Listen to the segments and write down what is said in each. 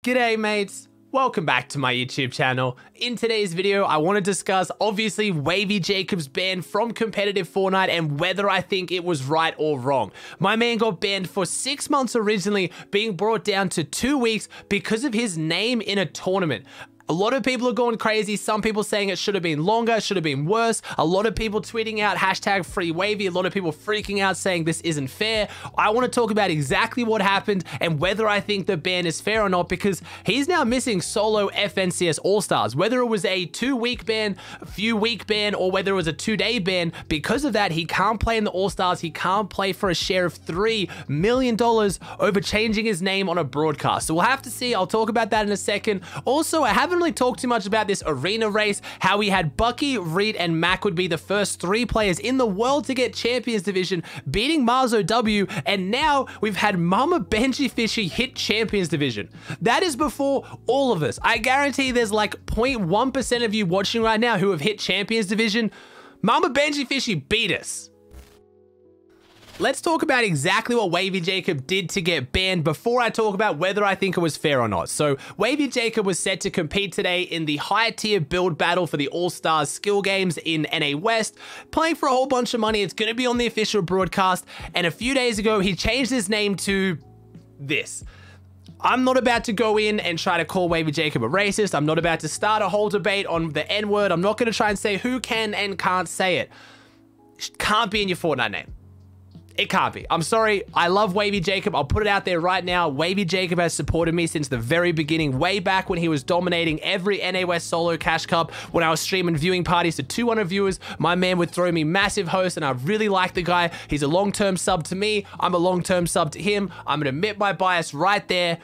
G'day mates, welcome back to my YouTube channel. In today's video, I want to discuss obviously Wavy Jacob's ban from competitive Fortnite and whether I think it was right or wrong. My man got banned for 6 months originally, being brought down to 2 weeks because of his name in a tournament. A lot of people are going crazy. Some people saying it should have been longer, should have been worse. A lot of people tweeting out hashtag free Wavy. A lot of people freaking out saying this isn't fair. I want to talk about exactly what happened and whether I think the ban is fair or not, because he's now missing solo FNCS All-Stars. Whether it was a 2-week ban, a few week ban, or whether it was a 2-day ban, because of that, he can't play in the All-Stars. He can't play for a share of $3 million over changing his name on a broadcast. So we'll have to see. I'll talk about that in a second. Also, I haven't really talked too much about this arena race, how we had Bucky, Reed, and Mac would be the first 3 players in the world to get Champions Division, beating Marzo W, and now we've had Mama Benji Fishy hit Champions Division. That is before all of us. I guarantee there's like 0.1% of you watching right now who have hit Champions Division. Mama Benji Fishy beat us. Let's talk about exactly what Wavy Jacob did to get banned before I talk about whether I think it was fair or not. So Wavy Jacob was set to compete today in the high tier build battle for the All-Stars skill games in NA West, playing for a whole bunch of money. It's going to be on the official broadcast. And a few days ago, he changed his name to this. I'm not about to go in and try to call Wavy Jacob a racist. I'm not about to start a whole debate on the N-word. I'm not going to try and say who can and can't say it. It can't be in your Fortnite name. It can't be. I'm sorry. I love Wavy Jacob. I'll put it out there right now. Wavy Jacob has supported me since the very beginning, way back when he was dominating every NA West solo cash cup. When I was streaming viewing parties to 200 viewers, my man would throw me massive hosts, and I really like the guy. He's a long-term sub to me. I'm a long-term sub to him. I'm going to admit my bias right there.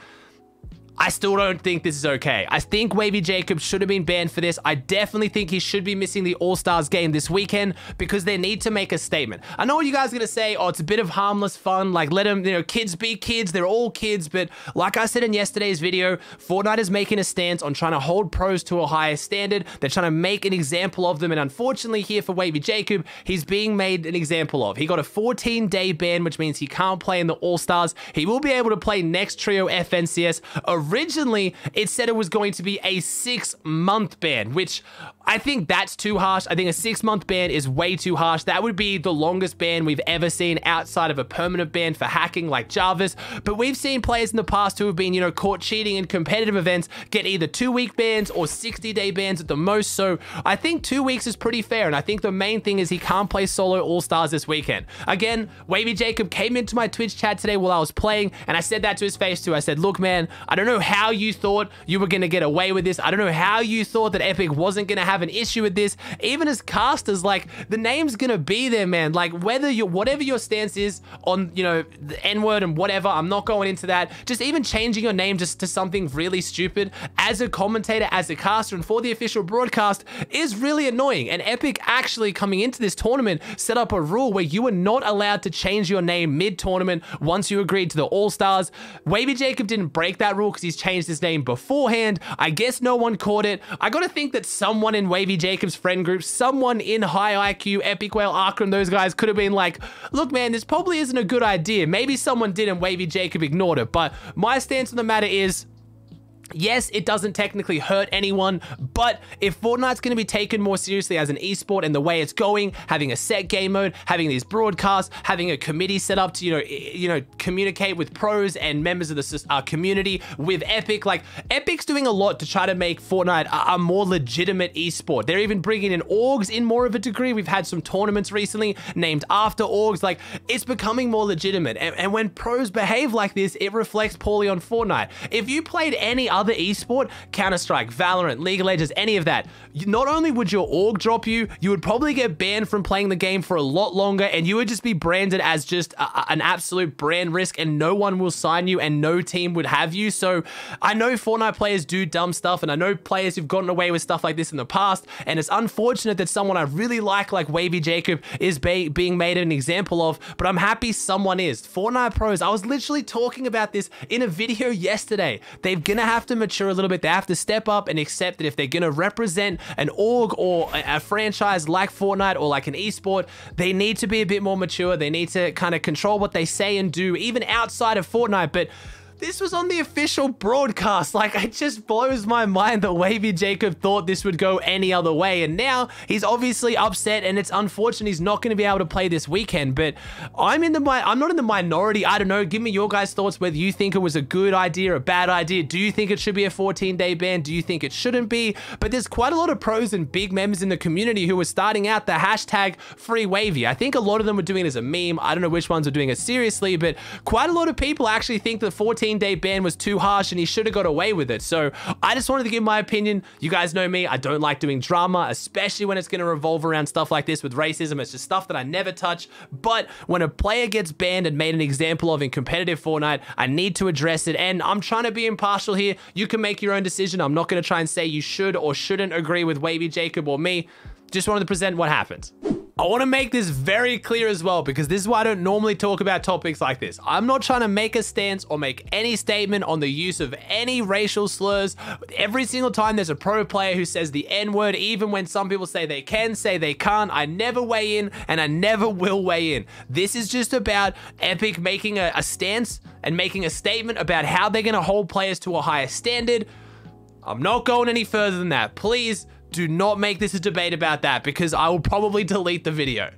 I still don't think this is okay. I think Wavy Jacob should have been banned for this. I definitely think he should be missing the All-Stars game this weekend because they need to make a statement. I know what you guys are going to say, oh, it's a bit of harmless fun, like let them, kids be kids, they're all kids, but like I said in yesterday's video, Fortnite is making a stance on trying to hold pros to a higher standard. They're trying to make an example of them, and unfortunately here for Wavy Jacob, he's being made an example of. He got a 14-day ban, which means he can't play in the All-Stars. He will be able to play next trio FNCS. Originally, it said it was going to be a 6-month ban, which I think that's too harsh. I think a 6-month ban is way too harsh. That would be the longest ban we've ever seen outside of a permanent ban for hacking like Jarvis. But we've seen players in the past who have been, caught cheating in competitive events get either 2-week bans or 60-day bans at the most. So I think 2 weeks is pretty fair. And I think the main thing is he can't play solo All-Stars this weekend. Again, Wavy Jacob came into my Twitch chat today while I was playing, and I said that to his face too. I said, look, man, I don't know how you thought you were going to get away with this. I don't know how you thought that Epic wasn't going to have an issue with this. Even as casters, like, the name's going to be there, man. Like, whether whatever your stance is on, the N-word and whatever, I'm not going into that. Just even changing your name just to something really stupid as a commentator, as a caster, and for the official broadcast is really annoying. And Epic actually coming into this tournament set up a rule where you were not allowed to change your name mid-tournament once you agreed to the All-Stars. Wavy Jacob didn't break that rule because he's changed his name beforehand. I guess no one caught it. I gotta think that someone in Wavy Jacob's friend group, someone in High IQ, Epic Whale, Arkram, those guys could have been like, look, man, this probably isn't a good idea. Maybe someone did and Wavy Jacob ignored it. But my stance on the matter is, yes, it doesn't technically hurt anyone, but if Fortnite's going to be taken more seriously as an esport and the way it's going, having a set game mode, having these broadcasts, having a committee set up to, communicate with pros and members of the community with Epic, like, Epic's doing a lot to try to make Fortnite a more legitimate esport. They're even bringing in orgs in more of a degree. We've had some tournaments recently named after orgs. Like, it's becoming more legitimate. And when pros behave like this, it reflects poorly on Fortnite. If you played any other esport, Counter-Strike, Valorant, League of Legends, any of that, not only would your org drop you, you would probably get banned from playing the game for a lot longer, and you would just be branded as just an absolute brand risk, and no one will sign you and no team would have you. So I know Fortnite players do dumb stuff, and I know players who've gotten away with stuff like this in the past, and it's unfortunate that someone I really like Wavy Jacob is being made an example of, but I'm happy someone is. Fortnite pros, I was literally talking about this in a video yesterday. They're gonna have to mature a little bit. They have to step up and accept that if they're gonna represent an org or a franchise like Fortnite or like an esport, they need to be a bit more mature. They need to kind of control what they say and do, even outside of Fortnite. But This was on the official broadcast. Like, it just blows my mind that Wavy Jacob thought this would go any other way. And now he's obviously upset, and it's unfortunate he's not going to be able to play this weekend. But I'm not in the minority. I don't know. Give me your guys' thoughts whether you think it was a good idea, a bad idea. Do you think it should be a 14-day ban? Do you think it shouldn't be? But there's quite a lot of pros and big members in the community who were starting out the hashtag free Wavy. I think a lot of them were doing it as a meme. I don't know which ones were doing it seriously, but quite a lot of people actually think the 14-day ban was too harsh and he should have got away with it. So I just wanted to give my opinion. You guys know me. I don't like doing drama, especially when it's going to revolve around stuff like this with racism. It's just stuff that I never touch. But when a player gets banned and made an example of in competitive Fortnite, I need to address it. And I'm trying to be impartial here. You can make your own decision. I'm not going to try and say you should or shouldn't agree with Wavy Jacob or me. Just wanted to present what happened. I want to make this very clear as well, because this is why I don't normally talk about topics like this. I'm not trying to make a stance or make any statement on the use of any racial slurs. Every single time there's a pro player who says the N-word, even when some people say they can, say they can't, I never weigh in and I never will weigh in. This is just about Epic making a stance and making a statement about how they're going to hold players to a higher standard. I'm not going any further than that. Please do not make this a debate about that, because I will probably delete the video.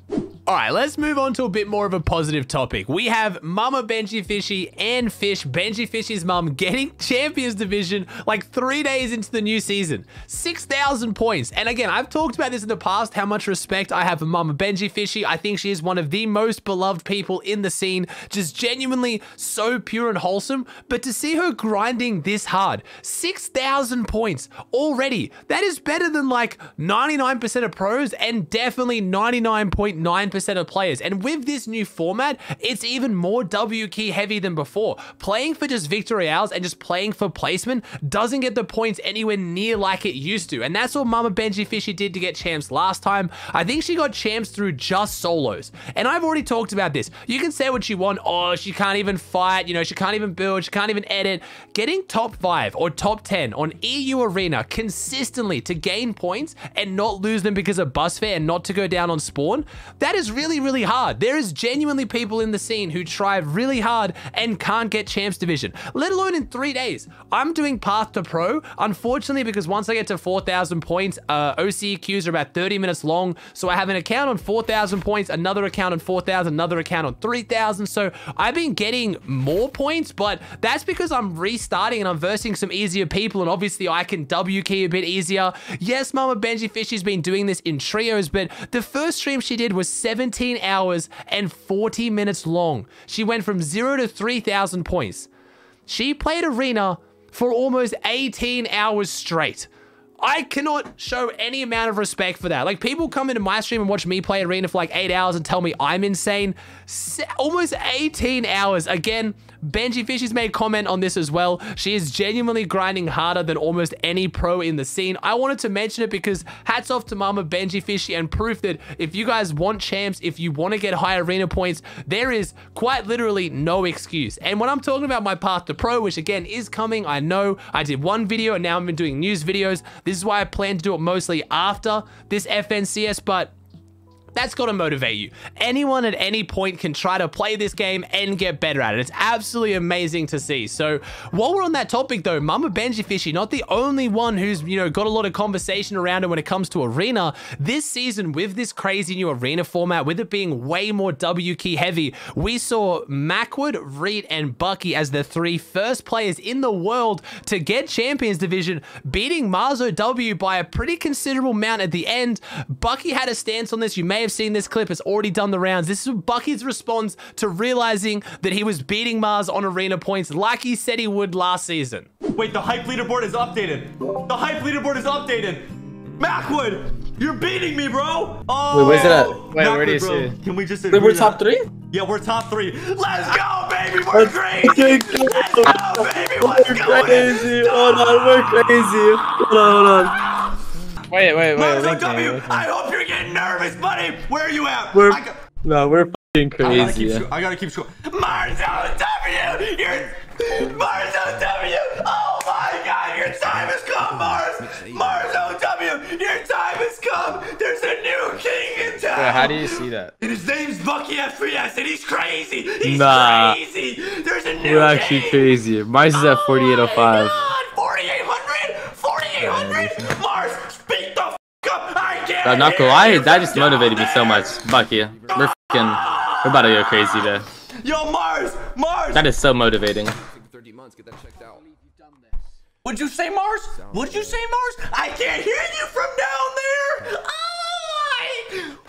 All right, let's move on to a bit more of a positive topic. We have Mama Benji Fishy and Fish, Benji Fishy's mum, getting Champions Division like 3 days into the new season. 6,000 points. And again, I've talked about this in the past, how much respect I have for Mama Benji Fishy. I think she is one of the most beloved people in the scene, just genuinely so pure and wholesome. But to see her grinding this hard, 6,000 points already, that is better than like 99% of pros and definitely 99.9% of players. And with this new format, it's even more W key heavy than before. Playing for just victory royales and just playing for placement doesn't get the points anywhere near like it used to. And that's what Mama Benji Fishy did to get champs last time. I think she got champs through just solos. And I've already talked about this. You can say what you want. Oh, she can't even fight. You know, she can't even build. She can't even edit. Getting top 5 or top 10 on EU Arena consistently to gain points and not lose them because of bus fare and not to go down on spawn, that is really, really hard. There is genuinely people in the scene who try really hard and can't get champs division, let alone in 3 days. I'm doing path to pro, unfortunately, because once I get to 4,000 points, OCQs are about 30 minutes long. So I have an account on 4,000 points, another account on 4,000, another account on 3,000. So I've been getting more points, but that's because I'm restarting and I'm versing some easier people. And obviously I can W key a bit easier. Yes, Mama Benji Fishy's been doing this in trios, but the first stream she did was 17 hours and 40 minutes long. She went from 0 to 3,000 points. She played Arena for almost 18 hours straight. I cannot show any amount of respect for that. Like, people come into my stream and watch me play Arena for like 8 hours and tell me I'm insane. Almost 18 hours. Again, Benji Fishy's made comment on this as well. She is genuinely grinding harder than almost any pro in the scene. I wanted to mention it because hats off to Mama Benji Fishy, and proof that if you guys want champs, if you want to get high Arena points, there is quite literally no excuse. And when I'm talking about my path to pro, which again is coming, I know I did one video and now I've been doing news videos. This is why I plan to do it mostly after this FNCS, but that's got to motivate you. Anyone at any point can try to play this game and get better at it. It's absolutely amazing to see. So while we're on that topic though, Mama Benji Fishy, not the only one who's, you know, got a lot of conversation around it when it comes to Arena. This season, with this crazy new Arena format, with it being way more W key heavy, we saw Macwood, Reed, and Bucky as the 3 first players in the world to get Champions Division, beating Marzo W by a pretty considerable amount at the end. Bucky had a stance on this. You may have seen this clip. It's already done the rounds. This is Bucky's response to realizing that he was beating Mars on Arena points like he said he would last season. Wait, the hype leaderboard is updated. The hype leaderboard is updated. Macwood, you're beating me, bro. Oh, wait, where's it at? Macwood, Wait, where do you bro. see? Can we just Wait, we're top 3? Yeah, we're top 3. Let's go, baby. We're crazy. Let's go, baby. Let's go. Crazy. Hold on, we're crazy. Hold on. Wait. Marzo W, I hope you're getting nervous, buddy. Where are you at? We're fucking crazy. I gotta keep score. Marzo W, Marzo W. Oh my God, your time has come, Marzo W, your time has come. There's a new king in town. how do you see that? And his name's Bucky FPS, and he's crazy. He's Nah. crazy. There's a new You're actually game. crazy. Mars is at 4805. 4,800. 4,800. Mars, speak the f up. I can't. I'm not gonna lie, that just motivated me so much. Bucky, we're about to go crazy there. Yo, Mars. That is so motivating. 30 months, get that checked out. Would you say Mars? Would you say Mars? I can't hear you from down there. Oh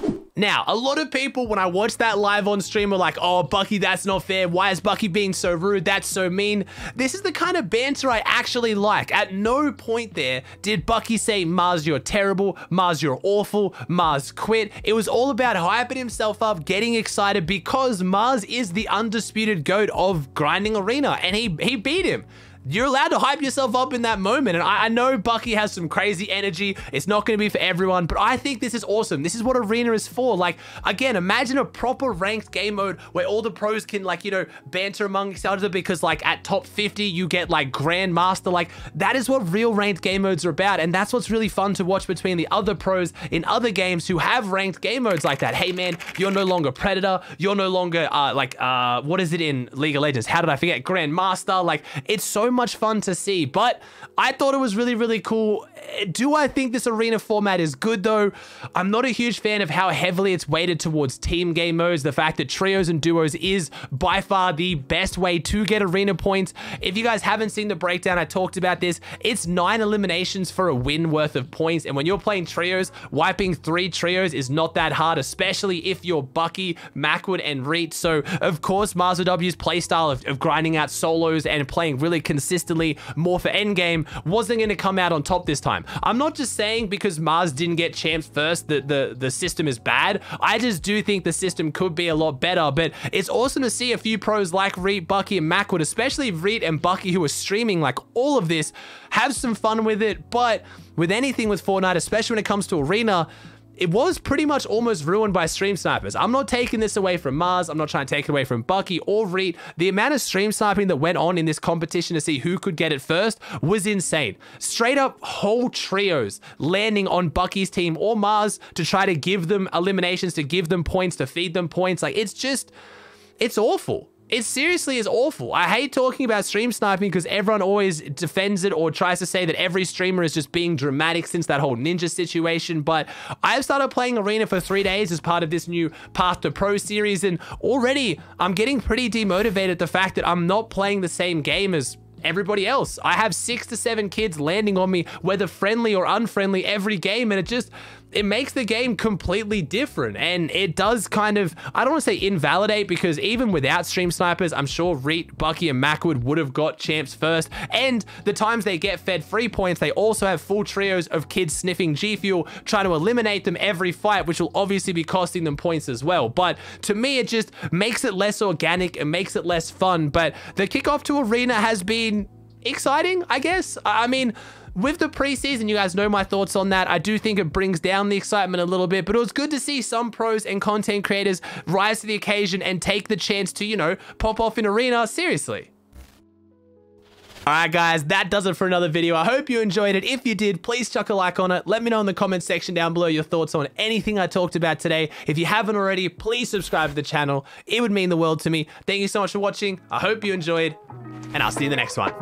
my. Now, a lot of people, when I watched that live on stream, were like, oh, Bucky, that's not fair. Why is Bucky being so rude? That's so mean. This is the kind of banter I actually like. At no point there did Bucky say, Mars, you're terrible. Mars, you're awful. Mars, quit. It was all about hyping himself up, getting excited, because Mars is the undisputed GOAT of grinding arena, and he beat him. You're allowed to hype yourself up in that moment. And I know Bucky has some crazy energy. It's not going to be for everyone, but I think this is awesome. This is what Arena is for. Like, again, imagine a proper ranked game mode where all the pros can, like, you know, banter among each other, because like at top 50, you get like Grandmaster. Like, that is what real ranked game modes are about. And that's what's really fun to watch between the other pros in other games who have ranked game modes like that. Hey man, you're no longer Predator. You're no longer what is it in League of Legends? How did I forget? Grandmaster. Like, it's so much fun to see, but I thought it was really, really cool. Do I think this arena format is good though? I'm not a huge fan of how heavily it's weighted towards team game modes. The fact that trios and duos is by far the best way to get arena points. If you guys haven't seen the breakdown, I talked about this. It's 9 eliminations for a win worth of points. And when you're playing trios, wiping 3 trios is not that hard, especially if you're Bucky, Macwood, and Reet. So of course, Mars W's playstyle of grinding out solos and playing really consistently more for endgame wasn't going to come out on top this time. I'm not just saying because Mars didn't get champs first that the system is bad. I just do think the system could be a lot better, but it's awesome to see a few pros like Reet, Bucky, and Macwood, especially Reet and Bucky, who are streaming like all of this, have some fun with it. But with anything with Fortnite, especially when it comes to arena, it was pretty much almost ruined by stream snipers. I'm not taking this away from Mars. I'm not trying to take it away from Bucky or Reet. The amount of stream sniping that went on in this competition to see who could get it first was insane. Straight up whole trios landing on Bucky's team or Mars to try to give them eliminations, to give them points, to feed them points. Like, it's awful. It seriously is awful. I hate talking about stream sniping because everyone always defends it or tries to say that every streamer is just being dramatic since that whole Ninja situation. But I've started playing Arena for 3 days as part of this new Path to Pro series, and already I'm getting pretty demotivated at the fact that I'm not playing the same game as everybody else. I have 6 to 7 kids landing on me, whether friendly or unfriendly, every game, and it makes the game completely different. And it does kind of, I don't want to say invalidate, because even without stream snipers, I'm sure Reet, Bucky, and Macwood would have got champs first. And the times they get fed free points, they also have full trios of kids sniffing G Fuel, trying to eliminate them every fight, which will obviously be costing them points as well. But to me, it just makes it less organic and makes it less fun. But the kickoff to Arena has been exciting, I guess. I mean, with the preseason, you guys know my thoughts on that. I do think it brings down the excitement a little bit, but it was good to see some pros and content creators rise to the occasion and take the chance to, you know, pop off in Arena seriously. All right, guys, that does it for another video. I hope you enjoyed it. If you did, please chuck a like on it. Let me know in the comment section down below your thoughts on anything I talked about today. If you haven't already, please subscribe to the channel. It would mean the world to me. Thank you so much for watching. I hope you enjoyed, and I'll see you in the next one.